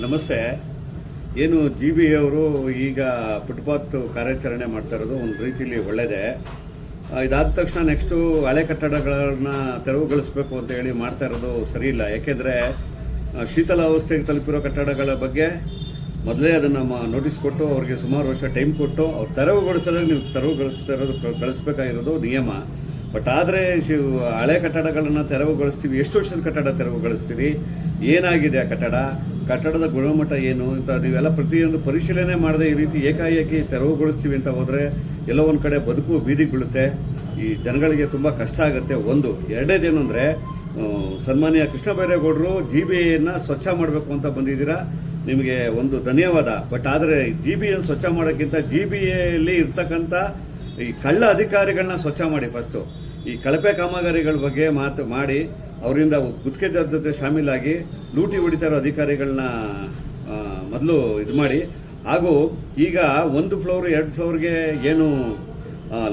ನಮಸ್ತೆ. ಏನು G B ಅವರು ಈಗ ಫುಟ್ಪಾತ್ ಕಾರ್ಯಾಚರಣೆ ಮಾಡ್ತಾ ಇರೋದು ಒಂದು ರೀತಿಯಲ್ಲಿ ಒಳ್ಳೆಯದೇ. ಇದಾದ ತಕ್ಷಣ ನೆಕ್ಸ್ಟು ಹಳೆ ಕಟ್ಟಡಗಳನ್ನ ತೆರವುಗೊಳಿಸಬೇಕು ಅಂತ ಹೇಳಿ ಮಾಡ್ತಾ ಇರೋದು ಸರಿ ಇಲ್ಲ. ಯಾಕೆಂದರೆ ಶೀತಲಾವಸ್ಥೆಗೆ ತಲುಪಿರೋ ಕಟ್ಟಡಗಳ ಬಗ್ಗೆ ಮೊದಲೇ ಅದನ್ನು ನೋಟಿಸ್ ಕೊಟ್ಟು ಅವ್ರಿಗೆ ಸುಮಾರು ವರ್ಷ ಟೈಮ್ ಕೊಟ್ಟು ಅವ್ರು ತೆರವುಗೊಳಿಸೋದಾಗ ನೀವು ಕಳಿಸ್ಬೇಕಾಗಿರೋದು ನಿಯಮ. ಬಟ್ ಆದರೆ ಹಳೆ ಕಟ್ಟಡಗಳನ್ನು ತೆರವುಗೊಳಿಸ್ತೀವಿ, ಎಷ್ಟು ವರ್ಷದ ಕಟ್ಟಡ ತೆರವುಗೊಳಿಸ್ತೀವಿ, ಏನಾಗಿದೆ ಆ ಕಟ್ಟಡದ ಗುಣಮಟ್ಟ ಏನು ಅಂತ ನೀವೆಲ್ಲ ಪ್ರತಿಯೊಂದು ಪರಿಶೀಲನೆ ಮಾಡದೆ ಈ ರೀತಿ ಏಕಾಏಕಿ ತೆರವುಗೊಳಿಸ್ತೀವಿ ಅಂತ ಹೋದರೆ ಎಲ್ಲೋ ಒಂದು ಕಡೆ ಬದುಕು ಬೀದಿಗೆ ಬೀಳುತ್ತೆ. ಈ ಜನಗಳಿಗೆ ತುಂಬ ಕಷ್ಟ ಆಗುತ್ತೆ. ಒಂದು ಎರಡನೇದೇನು ಅಂದರೆ, ಸನ್ಮಾನ್ಯ ಕೃಷ್ಣ ಬೈರೇಗೌಡರು ಜಿ ಬಿ ಎಯನ್ನು ಸ್ವಚ್ಛ ಮಾಡಬೇಕು ಅಂತ ಬಂದಿದ್ದೀರಾ, ನಿಮಗೆ ಒಂದು ಧನ್ಯವಾದ. ಬಟ್ ಆದರೆ ಜಿ ಬಿ ಎನ್ನು ಸ್ವಚ್ಛ ಮಾಡೋಕ್ಕಿಂತ ಜಿ ಬಿ ಎಲ್ಲಿ ಇರ್ತಕ್ಕಂಥ ಈ ಕಳ್ಳ ಅಧಿಕಾರಿಗಳನ್ನ ಸ್ವಚ್ಛ ಮಾಡಿ. ಫಸ್ಟು ಈ ಕಳಪೆ ಕಾಮಗಾರಿಗಳ ಬಗ್ಗೆ ಮಾತು ಮಾಡಿ ಅವರಿಂದ ಗುತ್ತಿಗೆದಾರರ ಜೊತೆ ಶಾಮೀಲಾಗಿ ಲೂಟಿ ಹೊಡಿತಾ ಇರೋ ಅಧಿಕಾರಿಗಳನ್ನ ಮೊದಲು ಇದು ಮಾಡಿ. ಹಾಗೂ ಈಗ 1 ಫ್ಲೋರ್ 2 ಫ್ಲೋರ್ಗೆ ಏನು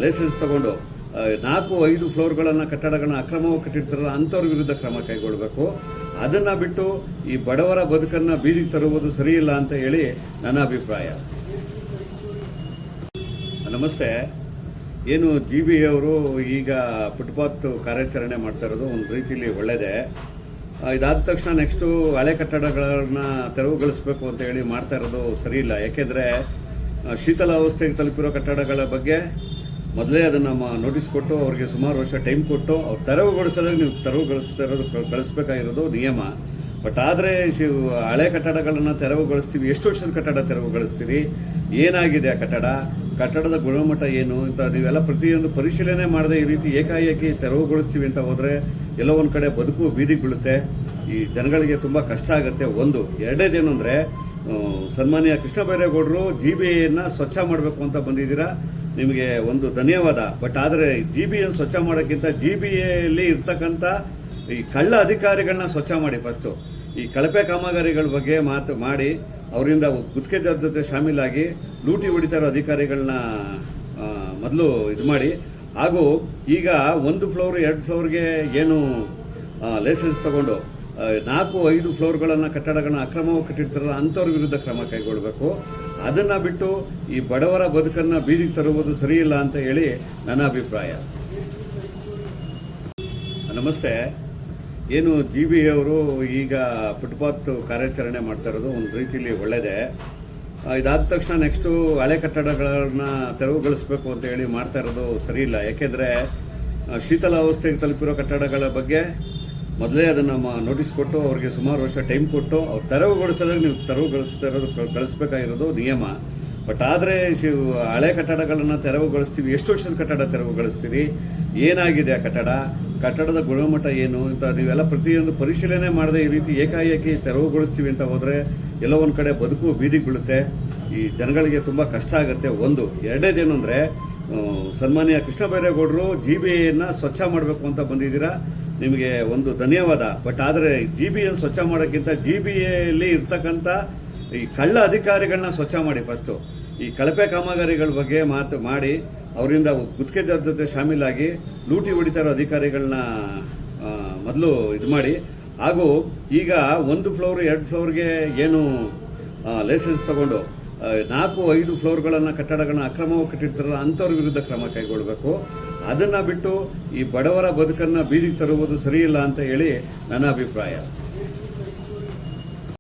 ಲೈಸೆನ್ಸ್ ತಗೊಂಡು 4-5 ಫ್ಲೋರ್ಗಳನ್ನು ಕಟ್ಟಡಗಳನ್ನ ಅಕ್ರಮವಾಗಿ ಕಟ್ಟಿರ್ತಾರಲ್ಲ ಅಂಥವ್ರ ವಿರುದ್ಧ ಕ್ರಮ ಕೈಗೊಳ್ಳಬೇಕು. ಅದನ್ನು ಬಿಟ್ಟು ಈ ಬಡವರ ಬದುಕನ್ನು ಬೀದಿಗೆ ತರುವುದು ಸರಿಯಿಲ್ಲ ಅಂತ ಹೇಳಿ ನನ್ನ ಅಭಿಪ್ರಾಯ. ನಮಸ್ತೆ. ಏನು ಜಿ ಬಿ ಅವರು ಈಗ ಫುಟ್ಪಾತ್ ಕಾರ್ಯಾಚರಣೆ ಮಾಡ್ತಾ ಇರೋದು ಒಂದು ರೀತಿಯಲ್ಲಿ ಒಳ್ಳೆಯದೇ. ಇದಾದ ತಕ್ಷಣ ನೆಕ್ಸ್ಟು ಹಳೆ ಕಟ್ಟಡಗಳನ್ನ ತೆರವುಗೊಳಿಸಬೇಕು ಅಂತ ಹೇಳಿ ಮಾಡ್ತಾ ಇರೋದು ಸರಿ ಇಲ್ಲ. ಯಾಕೆಂದರೆ ಶೀತಲಾವಸ್ಥೆಗೆ ತಲುಪಿರೋ ಕಟ್ಟಡಗಳ ಬಗ್ಗೆ ಮೊದಲೇ ಅದನ್ನು ನೋಟಿಸ್ ಕೊಟ್ಟು ಅವ್ರಿಗೆ ಸುಮಾರು ವರ್ಷ ಟೈಮ್ ಕೊಟ್ಟು ಅವ್ರು ತೆರವುಗೊಳಿಸೋದಾಗ ನೀವು ಕಳಿಸ್ಬೇಕಾಗಿರೋದು ನಿಯಮ. ಬಟ್ ಆದರೆ ಹಳೆ ಕಟ್ಟಡಗಳನ್ನು ತೆರವುಗೊಳಿಸ್ತೀವಿ, ಎಷ್ಟು ವರ್ಷದ ಕಟ್ಟಡ ತೆರವುಗೊಳಿಸ್ತೀವಿ, ಏನಾಗಿದೆ ಆ ಕಟ್ಟಡದ ಗುಣಮಟ್ಟ ಏನು ಅಂತ ನೀವೆಲ್ಲ ಪ್ರತಿಯೊಂದು ಪರಿಶೀಲನೆ ಮಾಡದೆ ಈ ರೀತಿ ಏಕಾಏಕಿ ತೆರವುಗೊಳಿಸ್ತೀವಿ ಅಂತ ಹೋದರೆ ಎಲ್ಲೋ ಒಂದು ಕಡೆ ಬದುಕು ಬೀದಿಗೆ ಬೀಳುತ್ತೆ. ಈ ಜನಗಳಿಗೆ ತುಂಬ ಕಷ್ಟ ಆಗುತ್ತೆ. ಒಂದು ಎರಡನೇದೇನು ಅಂದರೆ, ಸನ್ಮಾನ್ಯ ಕೃಷ್ಣ ಬೈರೇಗೌಡರು ಜಿ ಬಿ ಎಯನ್ನು ಸ್ವಚ್ಛ ಮಾಡಬೇಕು ಅಂತ ಬಂದಿದ್ದೀರಾ, ನಿಮಗೆ ಒಂದು ಧನ್ಯವಾದ. ಬಟ್ ಆದರೆ ಜಿ ಬಿ ಎನ್ನು ಸ್ವಚ್ಛ ಮಾಡೋಕ್ಕಿಂತ ಜಿ ಬಿ ಎಲ್ಲಿ ಇರ್ತಕ್ಕಂಥ ಈ ಕಳ್ಳ ಅಧಿಕಾರಿಗಳನ್ನ ಸ್ವಚ್ಛ ಮಾಡಿ. ಫಸ್ಟು ಈ ಕಳಪೆ ಕಾಮಗಾರಿಗಳ ಬಗ್ಗೆ ಮಾತು ಮಾಡಿ ಅವರಿಂದ ಗುತ್ತಿಗೆದಾರರ ಜೊತೆ ಶಾಮೀಲಾಗಿ ಲೂಟಿ ಹೊಡಿತಾ ಇರೋ ಅಧಿಕಾರಿಗಳನ್ನ ಮೊದಲು ಇದು ಮಾಡಿ. ಹಾಗೂ ಈಗ 1 ಫ್ಲೋರ್ 2 ಫ್ಲೋರ್ಗೆ ಏನು ಲೈಸೆನ್ಸ್ ತಗೊಂಡು 4-5 ಫ್ಲೋರ್ಗಳನ್ನು ಕಟ್ಟಡಗಳನ್ನ ಅಕ್ರಮವಾಗಿ ಕಟ್ಟಿರ್ತಾರಲ್ಲ ಅಂಥವ್ರ ವಿರುದ್ಧ ಕ್ರಮ ಕೈಗೊಳ್ಳಬೇಕು. ಅದನ್ನು ಬಿಟ್ಟು ಈ ಬಡವರ ಬದುಕನ್ನು ಬೀದಿಗೆ ತರುವುದು ಸರಿಯಿಲ್ಲ ಅಂತ ಹೇಳಿ ನನ್ನ ಅಭಿಪ್ರಾಯ. ನಮಸ್ತೆ. ಏನು ಜಿ ಬಿ ಅವರು ಈಗ ಫುಟ್ಪಾತ್ ಕಾರ್ಯಾಚರಣೆ ಮಾಡ್ತಾ ಇರೋದು ಒಂದು ರೀತಿಯಲ್ಲಿ ಒಳ್ಳೆಯದೇ. ಇದಾದ ತಕ್ಷಣ ನೆಕ್ಸ್ಟು ಹಳೆ ಕಟ್ಟಡಗಳನ್ನ ತೆರವುಗೊಳಿಸಬೇಕು ಅಂತ ಹೇಳಿ ಮಾಡ್ತಾ ಇರೋದು ಸರಿ ಇಲ್ಲ. ಯಾಕೆಂದರೆ ಶೀತಲಾವಸ್ಥೆಗೆ ತಲುಪಿರೋ ಕಟ್ಟಡಗಳ ಬಗ್ಗೆ ಮೊದಲೇ ಅದನ್ನು ನೋಟಿಸ್ ಕೊಟ್ಟು ಅವ್ರಿಗೆ ಸುಮಾರು ವರ್ಷ ಟೈಮ್ ಕೊಟ್ಟು ಅವ್ರು ತೆರವುಗೊಳಿಸೋದಾಗ ನೀವು ಕಳಿಸ್ಬೇಕಾಗಿರೋದು ನಿಯಮ. ಬಟ್ ಆದರೆ ಹಳೆ ಕಟ್ಟಡಗಳನ್ನು ತೆರವುಗೊಳಿಸ್ತೀವಿ, ಎಷ್ಟು ವರ್ಷದ ಕಟ್ಟಡ ತೆರವುಗೊಳಿಸ್ತೀವಿ, ಏನಾಗಿದೆ ಆ ಕಟ್ಟಡದ ಗುಣಮಟ್ಟ ಏನು ಅಂತ ನೀವೆಲ್ಲ ಪ್ರತಿಯೊಂದು ಪರಿಶೀಲನೆ ಮಾಡದೆ ಈ ರೀತಿ ಏಕಾಏಕಿ ತೆರವುಗೊಳಿಸ್ತೀವಿ ಅಂತ ಹೋದರೆ ಎಲ್ಲೋ ಒಂದು ಕಡೆ ಬದುಕು ಬೀದಿಗೆ ಬೀಳುತ್ತೆ. ಈ ಜನಗಳಿಗೆ ತುಂಬ ಕಷ್ಟ ಆಗುತ್ತೆ. ಒಂದು ಎರಡನೇದೇನು ಅಂದರೆ, ಸನ್ಮಾನ್ಯ ಕೃಷ್ಣ ಬೈರೇಗೌಡರು ಜಿ ಬಿ ಎಯನ್ನು ಸ್ವಚ್ಛ ಮಾಡಬೇಕು ಅಂತ ಬಂದಿದ್ದೀರಾ, ನಿಮಗೆ ಒಂದು ಧನ್ಯವಾದ. ಬಟ್ ಆದರೆ ಜಿ ಬಿ ಎನ್ನು ಸ್ವಚ್ಛ ಮಾಡೋಕ್ಕಿಂತ ಜಿ ಬಿ ಎಲ್ಲಿ ಇರ್ತಕ್ಕಂಥ ಈ ಕಳ್ಳ ಅಧಿಕಾರಿಗಳನ್ನ ಸ್ವಚ್ಛ ಮಾಡಿ. ಫಸ್ಟು ಈ ಕಳಪೆ ಕಾಮಗಾರಿಗಳ ಬಗ್ಗೆ ಮಾತು ಮಾಡಿ ಅವರಿಂದ ಗುತ್ತಿಗೆದಾರರ ಜೊತೆ ಶಾಮೀಲಾಗಿ ಲೂಟಿ ಹೊಡಿತಾ ಇರೋ ಅಧಿಕಾರಿಗಳನ್ನ ಮೊದಲು ಇದು ಮಾಡಿ. ಹಾಗೂ ಈಗ 1 ಫ್ಲೋರ್ 2 ಫ್ಲೋರ್ಗೆ ಏನು ಲೈಸೆನ್ಸ್ ತಗೊಂಡು 4-5 ಫ್ಲೋರ್ಗಳನ್ನು ಕಟ್ಟಡಗಳನ್ನ ಅಕ್ರಮವಾಗಿ ಕಟ್ಟಿರ್ತಾರಲ್ಲ ಅಂಥವ್ರ ವಿರುದ್ಧ ಕ್ರಮ ಕೈಗೊಳ್ಳಬೇಕು. ಅದನ್ನು ಬಿಟ್ಟು ಈ ಬಡವರ ಬದುಕನ್ನು ಬೀದಿಗೆ ತರುವುದು ಸರಿಯಿಲ್ಲ ಅಂತ ಹೇಳಿ ನನ್ನ ಅಭಿಪ್ರಾಯ.